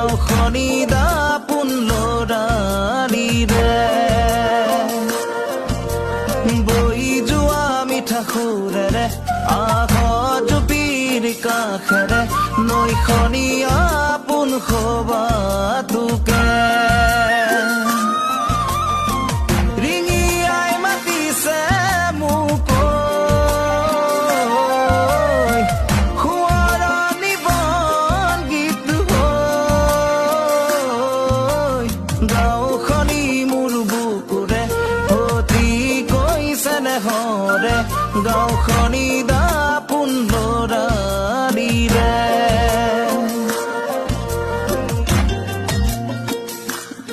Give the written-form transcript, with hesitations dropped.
গাঁওখনি দাপোন লৰালিৰে বৈ যোৱা মিঠা সুৰেৰে আঘত জুপিৰ কাষেৰে নৈখনি আপোন সবাতোকে ৰিঙিয়াই মাতিছে মোক সোঁৱৰণি বন গীত হৈ গাঁওখনি মোৰ বুকুৰে অতি কৈছে নেহৰে গাঁওখনি